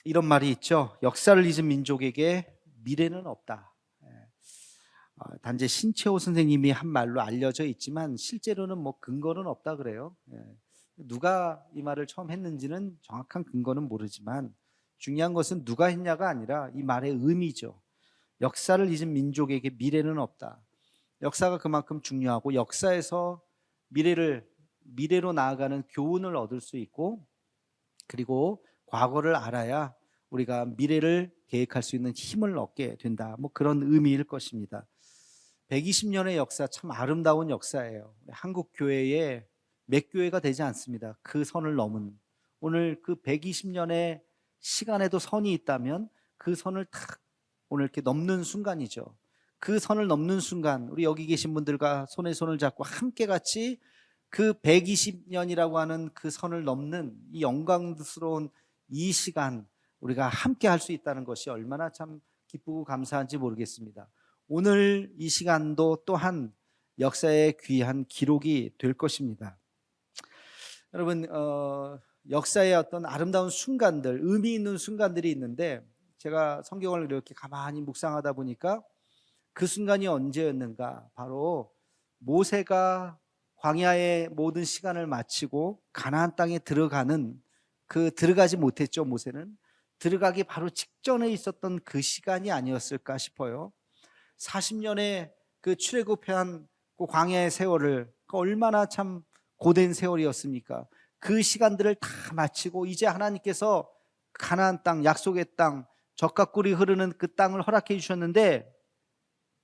이런 말이 있죠. 역사를 잊은 민족에게 미래는 없다. 단지 신채호 선생님이 한 말로 알려져 있지만 실제로는 뭐 근거는 없다 그래요. 누가 이 말을 처음 했는지는 정확한 근거는 모르지만 중요한 것은 누가 했냐가 아니라 이 말의 의미죠. 역사를 잊은 민족에게 미래는 없다. 역사가 그만큼 중요하고 역사에서 미래로 나아가는 교훈을 얻을 수 있고, 그리고 과거를 알아야 우리가 미래를 계획할 수 있는 힘을 얻게 된다. 뭐 그런 의미일 것입니다. 120년의 역사, 참 아름다운 역사예요. 한국 교회에 몇 교회가 되지 않습니다. 그 선을 넘은. 오늘 그 120년의 시간에도 선이 있다면 그 선을 탁 오늘 이렇게 넘는 순간이죠. 그 선을 넘는 순간 우리 여기 계신 분들과 손에 손을 잡고 함께 같이 그 120년이라고 하는 그 선을 넘는 이 영광스러운 이 시간 우리가 함께 할 수 있다는 것이 얼마나 참 기쁘고 감사한지 모르겠습니다. 오늘 이 시간도 또한 역사의 귀한 기록이 될 것입니다. 여러분, 역사의 어떤 아름다운 순간들, 의미 있는 순간들이 있는데, 제가 성경을 이렇게 가만히 묵상하다 보니까 그 순간이 언제였는가? 바로 모세가 광야의 모든 시간을 마치고 가나안 땅에 들어가는, 들어가지 못했죠. 모세는 들어가기 바로 직전에 있었던 그 시간이 아니었을까 싶어요. 40년의 그 출애굽한 그 광야의 세월을, 얼마나 참 고된 세월이었습니까? 그 시간들을 다 마치고 이제 하나님께서 가나안 땅, 약속의 땅, 젖과 꿀이 흐르는 그 땅을 허락해 주셨는데,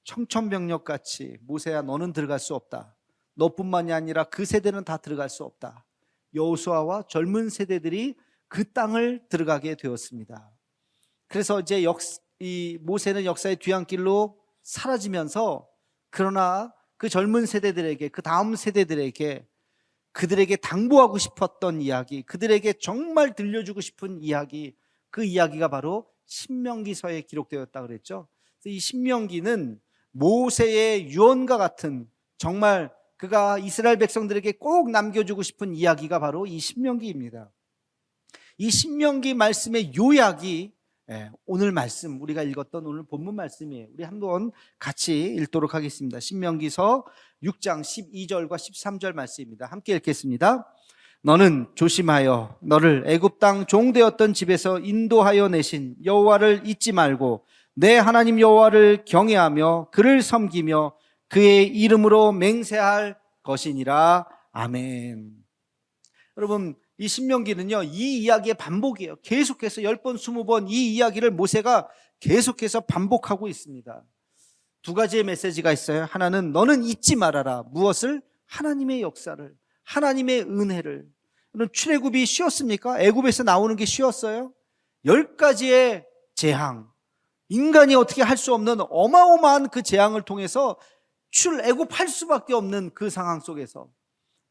청천벽력같이 모세야 너는 들어갈 수 없다. 너뿐만이 아니라 그 세대는 다 들어갈 수 없다. 여호수아와 젊은 세대들이 그 땅을 들어가게 되었습니다. 그래서 이제 이 모세는 역사의 뒤안길로 사라지면서, 그러나 그 젊은 세대들에게, 그 다음 세대들에게, 그들에게 당부하고 싶었던 이야기, 그들에게 정말 들려주고 싶은 이야기, 그 이야기가 바로 신명기서에 기록되었다 그랬죠. 그래서 이 신명기는 모세의 유언과 같은, 정말 그가 이스라엘 백성들에게 꼭 남겨주고 싶은 이야기가 바로 이 신명기입니다. 이 신명기 말씀의 요약이 오늘 말씀, 우리가 읽었던 오늘 본문 말씀이에요. 우리 한번 같이 읽도록 하겠습니다. 신명기서 6장 12절과 13절 말씀입니다. 함께 읽겠습니다. 너는 조심하여 너를 애굽 땅 종되었던 집에서 인도하여 내신 여호와를 잊지 말고 내 하나님 여호와를 경외하며 그를 섬기며 그의 이름으로 맹세할 것이니라. 아멘. 여러분, 이 신명기는요, 이 이야기의 반복이에요. 계속해서 10번, 20번 이 이야기를 모세가 계속해서 반복하고 있습니다. 두 가지의 메시지가 있어요. 하나는 너는 잊지 말아라. 무엇을? 하나님의 역사를, 하나님의 은혜를. 출애굽이 쉬웠습니까? 애굽에서 나오는 게 쉬웠어요? 10가지의 재앙, 인간이 어떻게 할 수 없는 어마어마한 그 재앙을 통해서 출애굽할 수밖에 없는 그 상황 속에서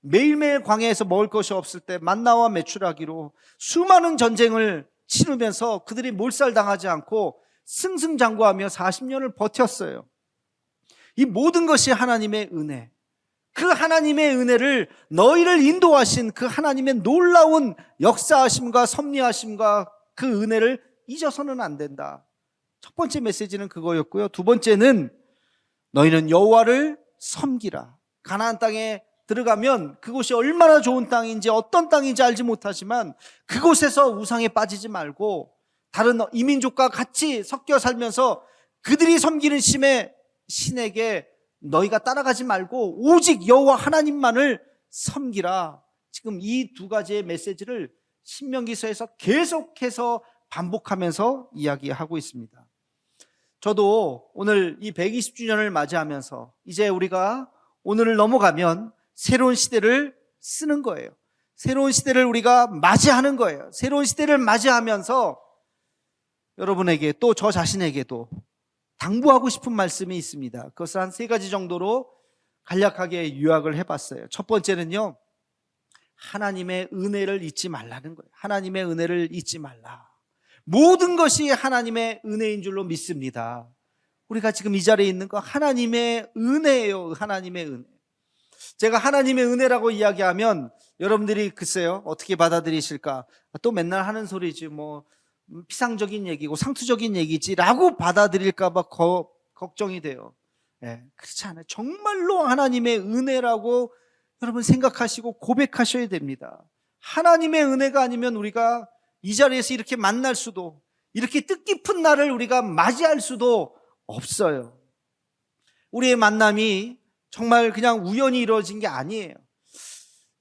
매일매일 광야에서 먹을 것이 없을 때 만나와 메추라기로 수많은 전쟁을 치르면서 그들이 몰살당하지 않고 승승장구하며 40년을 버텼어요. 이 모든 것이 하나님의 은혜, 그 하나님의 은혜를, 너희를 인도하신 그 하나님의 놀라운 역사하심과 섭리하심과 그 은혜를 잊어서는 안 된다. 첫 번째 메시지는 그거였고요. 두 번째는 너희는 여호와를 섬기라. 가나안 땅에 들어가면 그곳이 얼마나 좋은 땅인지, 어떤 땅인지 알지 못하지만 그곳에서 우상에 빠지지 말고 다른 이민족과 같이 섞여 살면서 그들이 섬기는 신에게 너희가 따라가지 말고 오직 여호와 하나님만을 섬기라. 지금 이 두 가지의 메시지를 신명기서에서 계속해서 반복하면서 이야기하고 있습니다. 저도 오늘 이 120주년을 맞이하면서 이제 우리가 오늘을 넘어가면 새로운 시대를 쓰는 거예요. 새로운 시대를 우리가 맞이하는 거예요. 새로운 시대를 맞이하면서 여러분에게, 또 저 자신에게도 당부하고 싶은 말씀이 있습니다. 그것을 한 3가지 정도로 간략하게 요약을 해봤어요. 첫 번째는요, 하나님의 은혜를 잊지 말라는 거예요. 하나님의 은혜를 잊지 말라. 모든 것이 하나님의 은혜인 줄로 믿습니다. 우리가 지금 이 자리에 있는 거 하나님의 은혜예요. 하나님의 은혜. 제가 하나님의 은혜라고 이야기하면 여러분들이 글쎄요, 어떻게 받아들이실까? 또 맨날 하는 소리지, 피상적인 얘기고 상투적인 얘기지라고 받아들일까 봐 걱정이 돼요. 그렇지 않아요. 정말로 하나님의 은혜라고 여러분 생각하시고 고백하셔야 됩니다. 하나님의 은혜가 아니면 우리가 이 자리에서 이렇게 만날 수도, 이렇게 뜻깊은 날을 우리가 맞이할 수도 없어요. 우리의 만남이 정말 그냥 우연히 이루어진 게 아니에요.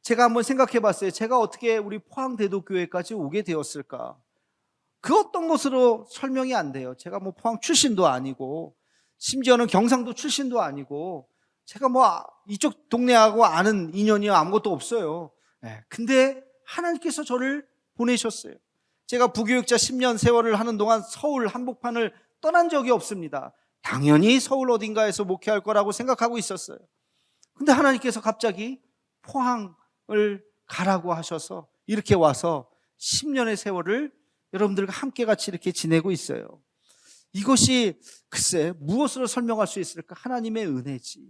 제가 한번 생각해 봤어요. 제가 어떻게 우리 포항대도교회까지 오게 되었을까? 그 어떤 것으로 설명이 안 돼요. 제가 뭐 포항 출신도 아니고, 심지어는 경상도 출신도 아니고, 제가 뭐 이쪽 동네하고 아는 인연이 아무것도 없어요. 근데 하나님께서 저를 보내셨어요. 제가 부교육자 10년 세월을 하는 동안 서울 한복판을 떠난 적이 없습니다. 당연히 서울 어딘가에서 목회할 거라고 생각하고 있었어요. 근데 하나님께서 갑자기 포항을 가라고 하셔서 이렇게 와서 10년의 세월을 여러분들과 함께 같이 이렇게 지내고 있어요. 이것이 글쎄 무엇으로 설명할 수 있을까? 하나님의 은혜지.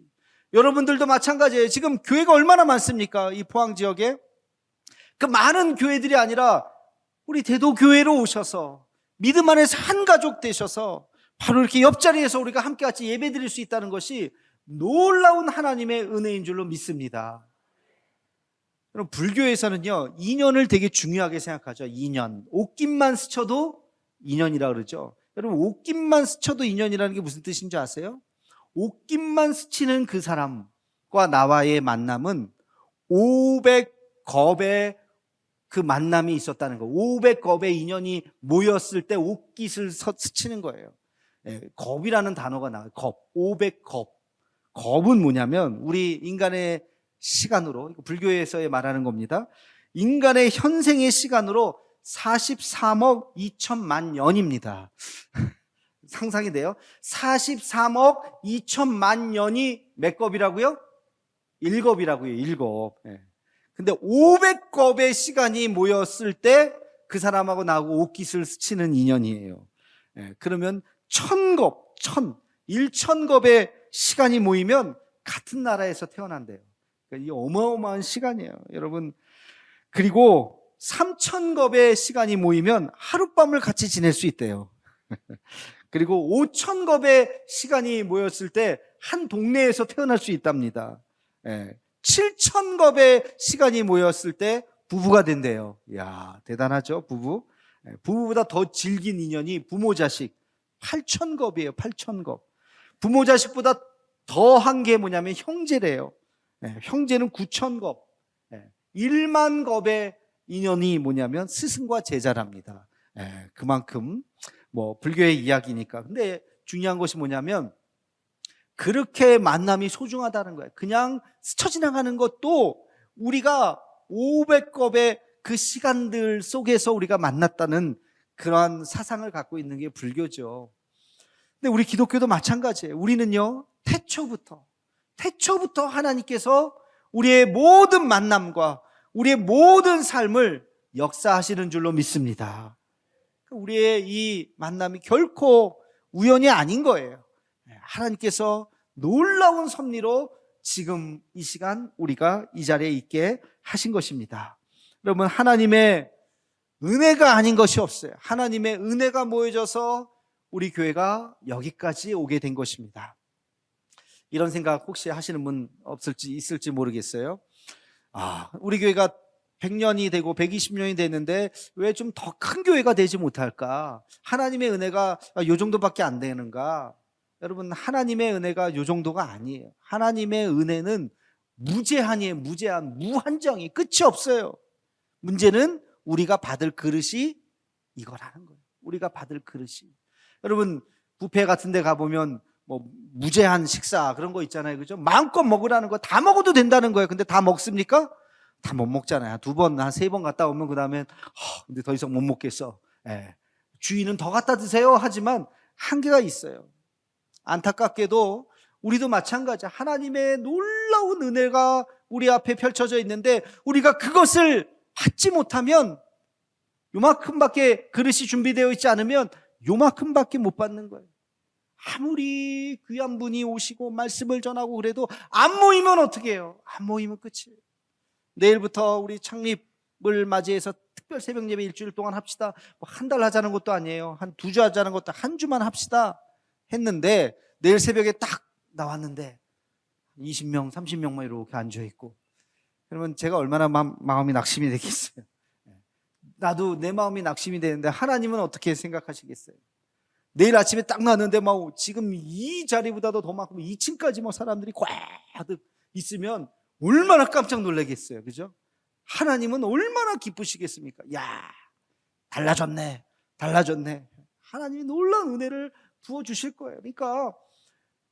여러분들도 마찬가지예요. 지금 교회가 얼마나 많습니까? 이 포항 지역에 그 많은 교회들이 아니라 우리 대도교회로 오셔서 믿음 안에서 한 가족 되셔서 바로 이렇게 옆자리에서 우리가 함께 같이 예배 드릴 수 있다는 것이 놀라운 하나님의 은혜인 줄로 믿습니다. 여러분, 불교에서는요, 인연을 되게 중요하게 생각하죠. 인연. 옷깃만 스쳐도 인연이라 그러죠. 여러분, 옷깃만 스쳐도 인연이라는 게 무슨 뜻인 줄 아세요? 옷깃만 스치는 그 사람과 나와의 만남은 500겁의 그 만남이 있었다는 거. 500겁의 인연이 모였을 때 옷깃을 스치는 거예요. 겁이라는 단어가 나와요. 겁. 500겁. 겁은 뭐냐면 우리 인간의 시간으로, 불교에서의 말하는 겁니다. 인간의 현생의 시간으로 43억 2천만 년입니다. 상상이 돼요? 43억 2천만 년이 몇 겁이라고요? 1겁이라고요. 1겁. 근데 500겁의 시간이 모였을 때 그 사람하고 나하고 옷깃을 스치는 인연이에요. 그러면 1000겁, 1000겁의 시간이 모이면 같은 나라에서 태어난대요. 그러니까 이 어마어마한 시간이에요, 여러분. 그리고 3000겁의 시간이 모이면 하룻밤을 같이 지낼 수 있대요. 그리고 5000겁의 시간이 모였을 때 한 동네에서 태어날 수 있답니다. 7000겁의 시간이 모였을 때 부부가 된대요. 이야, 대단하죠, 부부. 부부보다 더 질긴 인연이 부모 자식 8000겁이에요. 8000겁. 부모 자식보다 더한 게 뭐냐면 형제래요. 형제는 9000겁. 1만 겁의 인연이 뭐냐면 스승과 제자랍니다. 그만큼 뭐 불교의 이야기니까. 근데 중요한 것이 뭐냐면 그렇게 만남이 소중하다는 거예요. 그냥 스쳐 지나가는 것도 우리가 500겁의 그 시간들 속에서 우리가 만났다는 그러한 사상을 갖고 있는 게 불교죠. 근데 우리 기독교도 마찬가지예요. 우리는요, 태초부터 하나님께서 우리의 모든 만남과 우리의 모든 삶을 역사하시는 줄로 믿습니다. 우리의 이 만남이 결코 우연이 아닌 거예요. 하나님께서 놀라운 섭리로 지금 이 시간 우리가 이 자리에 있게 하신 것입니다. 여러분, 하나님의 은혜가 아닌 것이 없어요. 하나님의 은혜가 모여져서 우리 교회가 여기까지 오게 된 것입니다. 이런 생각 혹시 하시는 분 있을지 모르겠어요. 우리 교회가 100년이 되고 120년이 됐는데 왜 좀 더 큰 교회가 되지 못할까? 하나님의 은혜가 요 정도밖에 안 되는가? 여러분, 하나님의 은혜가 요 정도가 아니에요. 하나님의 은혜는 무제한이에요. 무한정이 끝이 없어요. 문제는 우리가 받을 그릇이 이거라는 거예요. 우리가 받을 그릇이. 여러분, 뷔페 같은 데 가보면 뭐 무제한 식사 그런 거 있잖아요. 그죠? 마음껏 먹으라는 거, 다 먹어도 된다는 거예요. 근데 다 먹습니까? 다 못 먹잖아요. 2번, 한 3번 갔다 오면 그 다음에 근데 더 이상 못 먹겠어. 주인은 더 갖다 드세요 하지만 한계가 있어요. 안타깝게도 우리도 마찬가지야. 하나님의 놀라운 은혜가 우리 앞에 펼쳐져 있는데 우리가 그것을 받지 못하면, 요만큼밖에 그릇이 준비되어 있지 않으면 요만큼밖에 못 받는 거예요. 아무리 귀한 분이 오시고 말씀을 전하고 그래도 안 모이면 어떻게 해요? 안 모이면 끝이에요. 내일부터 우리 창립 맞이해서 특별 새벽 예배 일주일 동안 합시다. 뭐 한 달 하자는 것도 아니에요. 한 2주 하자는 것도 한 주만 합시다 했는데, 내일 새벽에 딱 나왔는데 20명, 30명만 이렇게 앉아있고, 그러면 제가 얼마나 마음이 낙심이 되겠어요. 나도 내 마음이 낙심이 되는데 하나님은 어떻게 생각하시겠어요? 내일 아침에 딱 나왔는데 막 지금 이 자리보다도 더 많고 2층까지 뭐 사람들이 꽉 있으면 얼마나 깜짝 놀라겠어요. 그죠? 하나님은 얼마나 기쁘시겠습니까? 야, 달라졌네. 하나님이 놀라운 은혜를 부어주실 거예요. 그러니까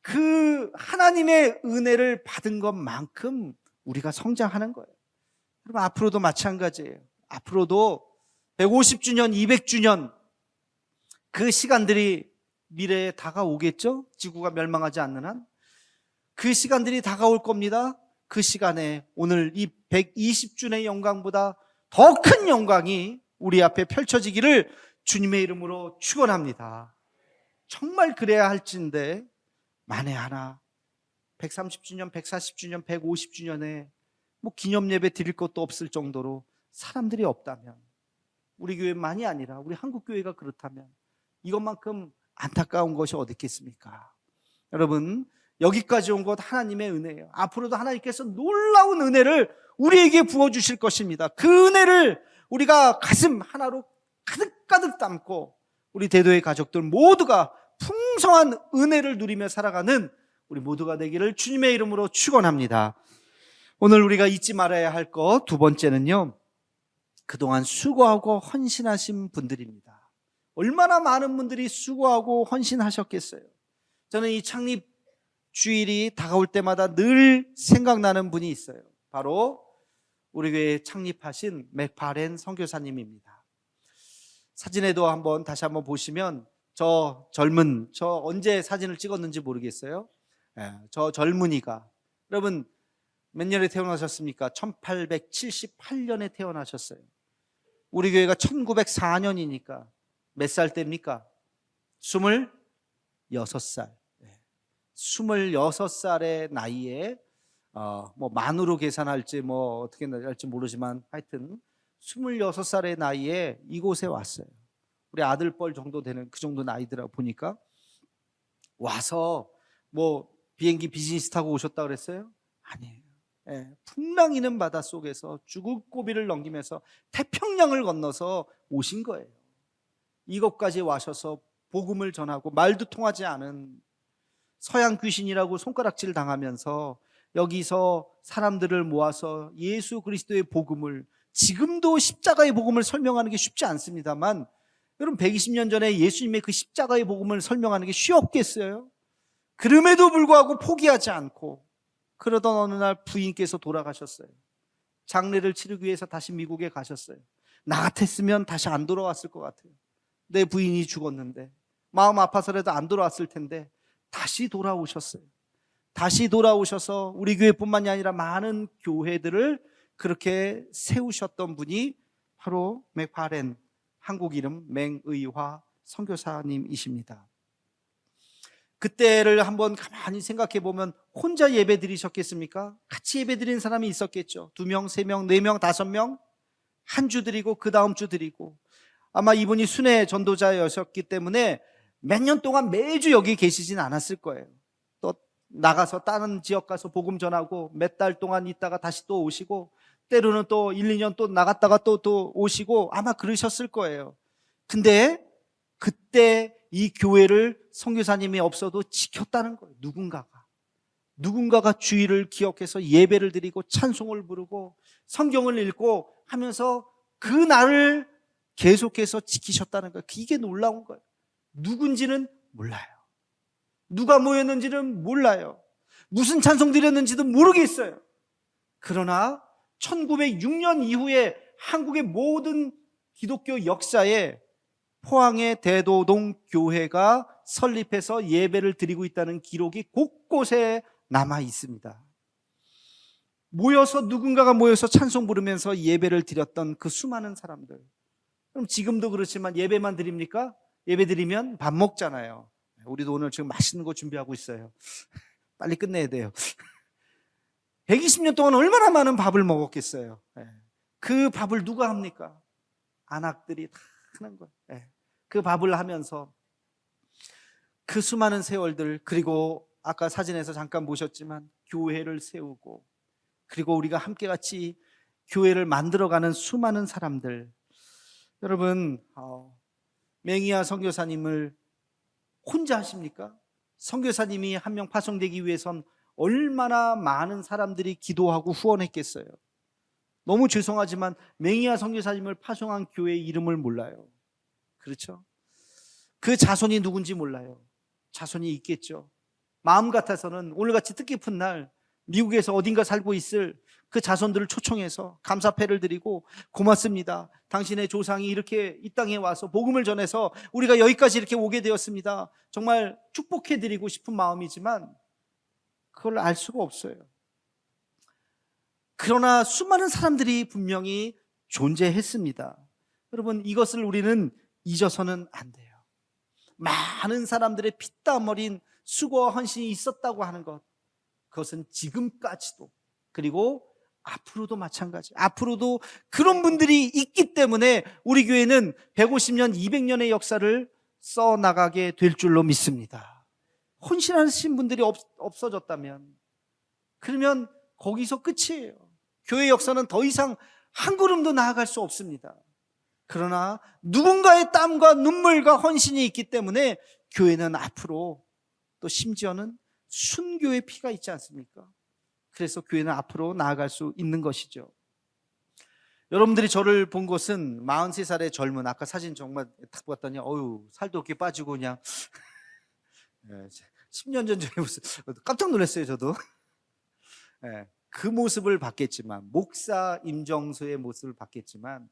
그 하나님의 은혜를 받은 것만큼 우리가 성장하는 거예요. 그럼 앞으로도 마찬가지예요. 앞으로도 150주년, 200주년 그 시간들이 미래에 다가오겠죠? 지구가 멸망하지 않는 한. 그 시간들이 다가올 겁니다. 그 시간에 오늘 이 120주년의 영광보다 더 큰 영광이 우리 앞에 펼쳐지기를 주님의 이름으로 축원합니다. 정말 그래야 할진데 만에 하나 130주년, 140주년, 150주년에 뭐 기념예배 드릴 것도 없을 정도로 사람들이 없다면, 우리 교회만이 아니라 우리 한국교회가 그렇다면 이것만큼 안타까운 것이 어디 있겠습니까? 여러분, 여기까지 온 것 하나님의 은혜예요. 앞으로도 하나님께서 놀라운 은혜를 우리에게 부어주실 것입니다. 그 은혜를 우리가 가슴 하나로 가득가득 담고 우리 대도의 가족들 모두가 풍성한 은혜를 누리며 살아가는 우리 모두가 되기를 주님의 이름으로 축원합니다. 오늘 우리가 잊지 말아야 할 것 두 번째는요, 그동안 수고하고 헌신하신 분들입니다. 얼마나 많은 분들이 수고하고 헌신하셨겠어요. 저는 이 창립 주일이 다가올 때마다 늘 생각나는 분이 있어요. 바로 우리 교회 창립하신 맥파렌 선교사님입니다. 사진에도 다시 한번 보시면 저 언제 사진을 찍었는지 모르겠어요. 저 젊은이가, 여러분 몇 년에 태어나셨습니까? 1878년에 태어나셨어요. 우리 교회가 1904년이니까 몇 살 때입니까? 26살. 26살의 나이에 뭐 만으로 계산할지 뭐 어떻게 할지 모르지만 하여튼 26살의 나이에 이곳에 왔어요. 우리 아들뻘 정도 되는 그 정도 나이더라 보니까. 와서 뭐 비행기 비즈니스 타고 오셨다 그랬어요? 아니에요. 풍랑이는 바다 속에서 죽을 고비를 넘기면서 태평양을 건너서 오신 거예요. 이곳까지 와셔서 복음을 전하고 말도 통하지 않은 서양 귀신이라고 손가락질 당하면서 여기서 사람들을 모아서 예수 그리스도의 복음을, 지금도 십자가의 복음을 설명하는 게 쉽지 않습니다만, 여러분 120년 전에 예수님의 그 십자가의 복음을 설명하는 게 쉬웠겠어요? 그럼에도 불구하고 포기하지 않고, 그러던 어느 날 부인께서 돌아가셨어요. 장례를 치르기 위해서 다시 미국에 가셨어요. 나 같았으면 다시 안 돌아왔을 것 같아요. 내 부인이 죽었는데 마음 아파서라도 안 돌아왔을 텐데 다시 돌아오셨어요. 다시 돌아오셔서 우리 교회뿐만이 아니라 많은 교회들을 그렇게 세우셨던 분이 바로 맥파렌, 한국 이름 맹의화 선교사님이십니다. 그때를 한번 가만히 생각해 보면 혼자 예배 드리셨겠습니까? 같이 예배 드리는 사람이 있었겠죠. 2명, 3명, 4명, 5명 한 주 드리고 그 다음 주 드리고, 아마 이분이 순회 전도자였었기 때문에 몇 년 동안 매주 여기 계시진 않았을 거예요. 또 나가서 다른 지역 가서 복음 전하고 몇 달 동안 있다가 다시 또 오시고, 때로는 또 1, 2년 또 나갔다가 또 오시고 아마 그러셨을 거예요. 근데 그때 이 교회를 선교사님이 없어도 지켰다는 거예요. 누군가가 주일을 기억해서 예배를 드리고 찬송을 부르고 성경을 읽고 하면서 그 날을 계속해서 지키셨다는 거예요. 이게 놀라운 거예요. 누군지는 몰라요. 누가 모였는지는 몰라요. 무슨 찬송 드렸는지도 모르겠어요. 그러나 1906년 이후에 한국의 모든 기독교 역사에 포항의 대도동 교회가 설립해서 예배를 드리고 있다는 기록이 곳곳에 남아 있습니다. 누군가가 모여서 찬송 부르면서 예배를 드렸던 그 수많은 사람들. 그럼 지금도 그렇지만 예배만 드립니까? 예배 드리면 밥 먹잖아요. 우리도 오늘 지금 맛있는 거 준비하고 있어요. 빨리 끝내야 돼요. 120년 동안 얼마나 많은 밥을 먹었겠어요. 그 밥을 누가 합니까? 안악들이 다 하는 거예요. 예. 그 밥을 하면서 그 수많은 세월들, 그리고 아까 사진에서 잠깐 보셨지만 교회를 세우고, 그리고 우리가 함께 같이 교회를 만들어가는 수많은 사람들. 여러분, 맹이아 선교사님을 혼자 하십니까? 선교사님이 한 명 파송되기 위해선 얼마나 많은 사람들이 기도하고 후원했겠어요. 너무 죄송하지만 맹이아 선교사님을 파송한 교회의 이름을 몰라요. 그렇죠? 그 자손이 누군지 몰라요. 자손이 있겠죠. 마음 같아서는 오늘같이 뜻깊은 날 미국에서 어딘가 살고 있을 그 자손들을 초청해서 감사패를 드리고, 고맙습니다, 당신의 조상이 이렇게 이 땅에 와서 복음을 전해서 우리가 여기까지 이렇게 오게 되었습니다, 정말 축복해드리고 싶은 마음이지만 그걸 알 수가 없어요. 그러나 수많은 사람들이 분명히 존재했습니다. 여러분, 이것을 우리는 잊어서는 안 돼요. 많은 사람들의 피땀 어린 수고와 헌신이 있었다고 하는 것, 그것은 지금까지도, 그리고 앞으로도 마찬가지. 앞으로도 그런 분들이 있기 때문에 우리 교회는 150년, 200년의 역사를 써나가게 될 줄로 믿습니다. 헌신하신 분들이 없어졌다면, 그러면 거기서 끝이에요. 교회 역사는 더 이상 한 걸음도 나아갈 수 없습니다. 그러나 누군가의 땀과 눈물과 헌신이 있기 때문에 교회는 앞으로, 또 심지어는 순교의 피가 있지 않습니까? 그래서 교회는 앞으로 나아갈 수 있는 것이죠. 여러분들이 저를 본 것은 43살의 젊은, 아까 사진 정말 딱 봤더니 살도 이렇게 빠지고 그냥 10년 전 저의 모습, 깜짝 놀랐어요. 저도 그 모습을 봤겠지만, 목사 임정수의 모습을 봤겠지만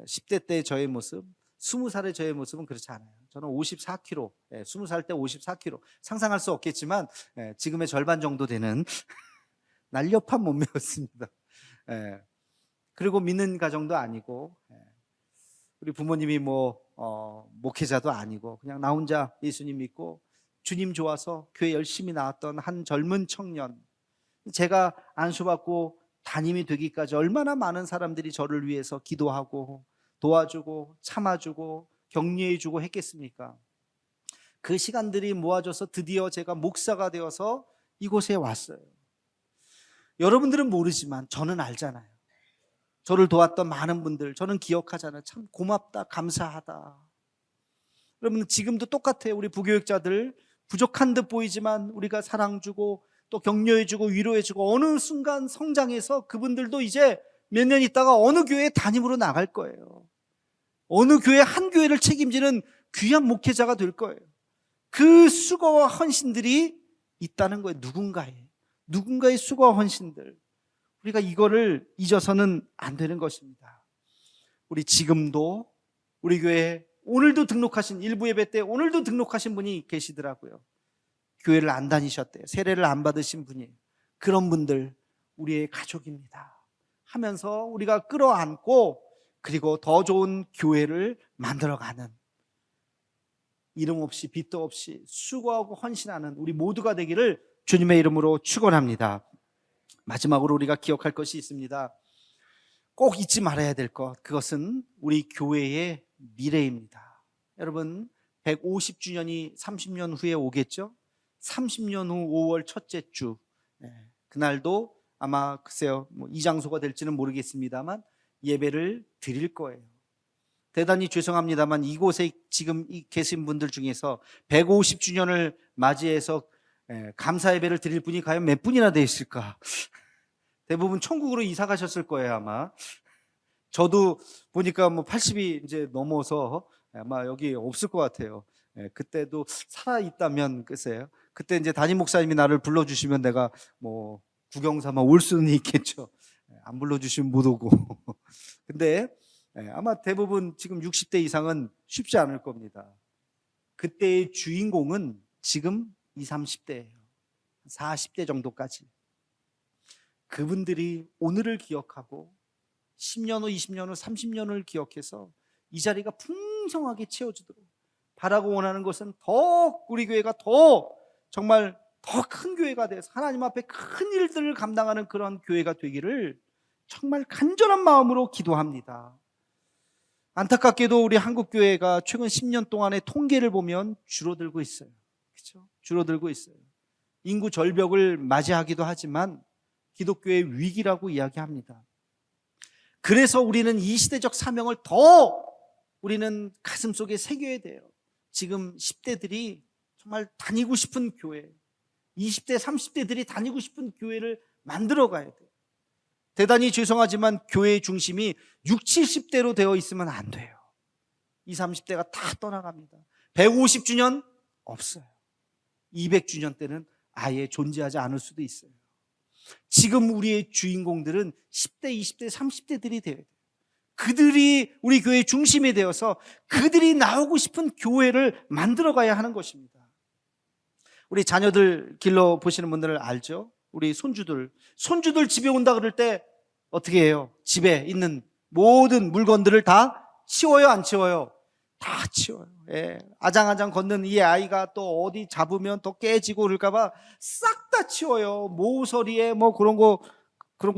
10대 때 저의 모습, 20살의 저의 모습은 그렇지 않아요. 저는 54kg, 20살 때 54kg, 상상할 수 없겠지만 지금의 절반 정도 되는 날렵한 몸매였습니다. 그리고 믿는 가정도 아니고, 우리 부모님이 목회자도 아니고, 그냥 나 혼자 예수님 믿고 주님 좋아서 교회 열심히 나왔던 한 젊은 청년. 제가 안수받고 담임이 되기까지 얼마나 많은 사람들이 저를 위해서 기도하고 도와주고 참아주고 격려해주고 했겠습니까? 그 시간들이 모아져서 드디어 제가 목사가 되어서 이곳에 왔어요. 여러분들은 모르지만 저는 알잖아요. 저를 도왔던 많은 분들, 저는 기억하잖아요. 참 고맙다, 감사하다. 여러분, 지금도 똑같아요. 우리 부교육자들 부족한 듯 보이지만 우리가 사랑 주고 또 격려해주고 위로해주고, 어느 순간 성장해서 그분들도 이제 몇 년 있다가 어느 교회 담임으로 나갈 거예요. 어느 교회, 한 교회를 책임지는 귀한 목회자가 될 거예요. 그 수고와 헌신들이 있다는 거예요. 누군가의 수고와 헌신들. 우리가 이거를 잊어서는 안 되는 것입니다. 우리 지금도 우리 교회에 오늘도 등록하신, 일부 예배 때 오늘도 등록하신 분이 계시더라고요. 교회를 안 다니셨대요. 세례를 안 받으신 분이. 그런 분들 우리의 가족입니다 하면서 우리가 끌어안고, 그리고 더 좋은 교회를 만들어가는, 이름 없이 빚도 없이 수고하고 헌신하는 우리 모두가 되기를 주님의 이름으로 축원합니다. 마지막으로 우리가 기억할 것이 있습니다. 꼭 잊지 말아야 될 것, 그것은 우리 교회의 미래입니다. 여러분, 150주년이 30년 후에 오겠죠? 30년 후 5월 첫째 주, 그날도 아마 글쎄요, 이 장소가 될지는 모르겠습니다만 예배를 드릴 거예요. 대단히 죄송합니다만 이곳에 지금 계신 분들 중에서 150주년을 맞이해서 감사 예배를 드릴 분이 과연 몇 분이나 되셨을까? 대부분 천국으로 이사 가셨을 거예요, 아마. 저도 보니까 80이 이제 넘어서 아마 여기 없을 것 같아요. 그때도 살아있다면 글쎄요, 그때 이제 담임 목사님이 나를 불러주시면 내가 구경 삼아 올 수는 있겠죠. 안 불러주시면 못 오고. 근데 아마 대부분 지금 60대 이상은 쉽지 않을 겁니다. 그때의 주인공은 지금 20, 30대예요. 40대 정도까지. 그분들이 오늘을 기억하고 10년 후, 20년 후, 30년을 기억해서 이 자리가 풍성하게 채워지도록 바라고 원하는 것은, 더 우리 교회가 더 정말 더 큰 교회가 돼서 하나님 앞에 큰 일들을 감당하는 그런 교회가 되기를 정말 간절한 마음으로 기도합니다. 안타깝게도 우리 한국교회가 최근 10년 동안의 통계를 보면 줄어들고 있어요. 그렇죠? 줄어들고 있어요. 인구 절벽을 맞이하기도 하지만 기독교의 위기라고 이야기합니다. 그래서 우리는 이 시대적 사명을 더 우리는 가슴속에 새겨야 돼요. 지금 10대들이 정말 다니고 싶은 교회, 20대, 30대들이 다니고 싶은 교회를 만들어 가야 돼요. 대단히 죄송하지만 교회의 중심이 60, 70대로 되어 있으면 안 돼요. 20, 30대가 다 떠나갑니다. 150주년 없어요. 200주년 때는 아예 존재하지 않을 수도 있어요. 지금 우리의 주인공들은 10대, 20대, 30대들이 되어야 돼요. 그들이 우리 교회의 중심이 되어서 그들이 나오고 싶은 교회를 만들어 가야 하는 것입니다. 우리 자녀들 길러 보시는 분들은 알죠? 우리 손주들 집에 온다 그럴 때 어떻게 해요? 집에 있는 모든 물건들을 다 치워요, 안 치워요? 다 치워요. 예. 아장아장 걷는 이 아이가 또 어디 잡으면 또 깨지고 그럴까봐 싹 다 치워요. 모서리에 뭐 그런 거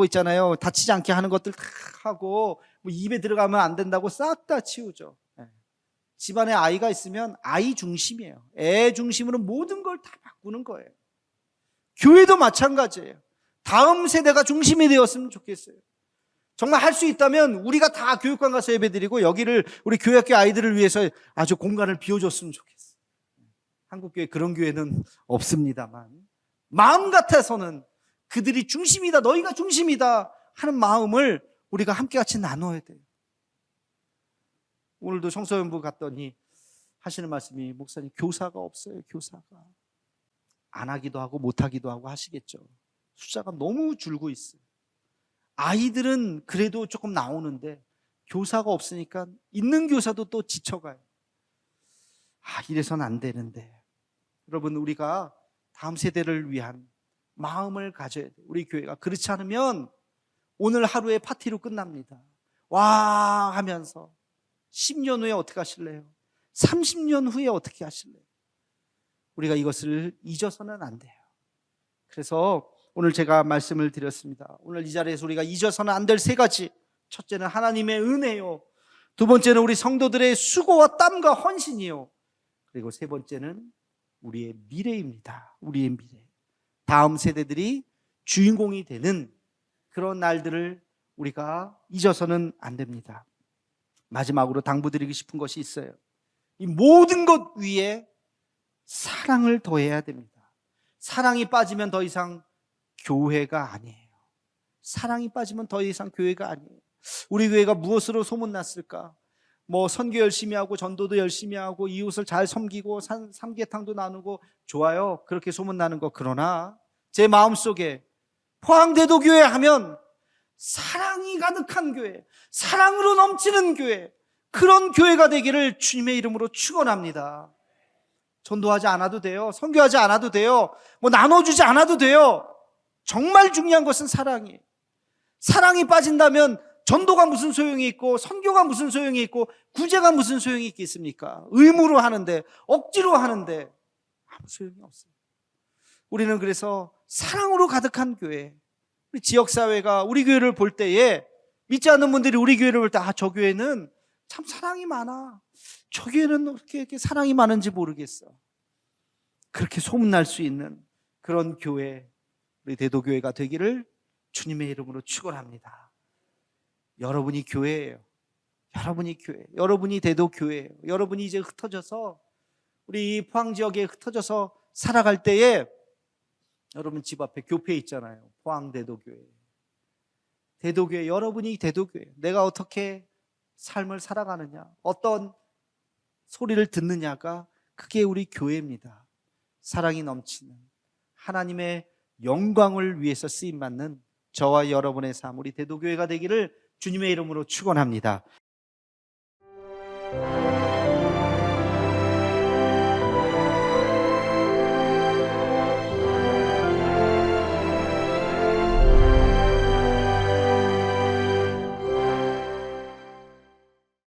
있잖아요. 다치지 않게 하는 것들 다 하고, 뭐 입에 들어가면 안 된다고 싹 다 치우죠. 예. 집안에 아이가 있으면 아이 중심이에요. 애 중심으로 모든 걸 다 바꾸는 거예요. 교회도 마찬가지예요. 다음 세대가 중심이 되었으면 좋겠어요. 정말 할 수 있다면 우리가 다 교육관 가서 예배드리고 여기를 우리 교회학교 아이들을 위해서 아주 공간을 비워줬으면 좋겠어요. 한국교회 그런 교회는 없습니다만 마음 같아서는 그들이 중심이다, 너희가 중심이다 하는 마음을 우리가 함께 같이 나눠야 돼요. 오늘도 성서연부 갔더니 하시는 말씀이, 목사님 교사가 없어요. 교사가 안 하기도 하고 못 하기도 하고 하시겠죠. 숫자가 너무 줄고 있어요. 아이들은 그래도 조금 나오는데 교사가 없으니까 있는 교사도 또 지쳐가요. 이래서는 안 되는데. 여러분, 우리가 다음 세대를 위한 마음을 가져야 돼요. 우리 교회가. 그렇지 않으면 오늘 하루의 파티로 끝납니다. 와 하면서 10년 후에 어떻게 하실래요? 30년 후에 어떻게 하실래요? 우리가 이것을 잊어서는 안 돼요. 그래서 오늘 제가 말씀을 드렸습니다. 오늘 이 자리에서 우리가 잊어서는 안 될 세 가지. 첫째는 하나님의 은혜요. 두 번째는 우리 성도들의 수고와 땀과 헌신이요. 그리고 세 번째는 우리의 미래입니다. 우리의 미래. 다음 세대들이 주인공이 되는 그런 날들을 우리가 잊어서는 안 됩니다. 마지막으로 당부드리고 싶은 것이 있어요. 이 모든 것 위에 사랑을 더해야 됩니다. 사랑이 빠지면 더 이상 교회가 아니에요. 사랑이 빠지면 더 이상 교회가 아니에요. 우리 교회가 무엇으로 소문났을까? 뭐 선교 열심히 하고 전도도 열심히 하고 이웃을 잘 섬기고 삼계탕도 나누고 좋아요. 그렇게 소문나는 거. 그러나 제 마음속에 포항대도교회 하면 사랑이 가득한 교회, 사랑으로 넘치는 교회, 그런 교회가 되기를 주님의 이름으로 축원합니다. 전도하지 않아도 돼요. 선교하지 않아도 돼요. 뭐 나눠주지 않아도 돼요. 정말 중요한 것은 사랑이에요. 사랑이 빠진다면 전도가 무슨 소용이 있고 선교가 무슨 소용이 있고 구제가 무슨 소용이 있겠습니까? 의무로 하는데, 억지로 하는데 아무 소용이 없어요. 우리는 그래서 사랑으로 가득한 교회, 우리 지역사회가 우리 교회를 볼 때에 믿지 않는 분들이 우리 교회를 볼 때 저 교회는 참 사랑이 많아. 저 교회는 이렇게 사랑이 많은지 모르겠어. 그렇게 소문날 수 있는 그런 교회, 우리 대도교회가 되기를 주님의 이름으로 축원합니다. 여러분이 교회예요. 여러분이 교회, 여러분이 대도교회예요. 여러분이 이제 흩어져서 우리 포항 지역에 흩어져서 살아갈 때에 여러분 집 앞에 교회 있잖아요. 포항 대도교회. 대도교회, 여러분이 대도교회. 내가 어떻게 삶을 살아가느냐, 어떤 소리를 듣느냐가 그게 우리 교회입니다. 사랑이 넘치는 하나님의 영광을 위해서 쓰임받는 저와 여러분의 삶, 우리 대도교회가 되기를 주님의 이름으로 축원합니다.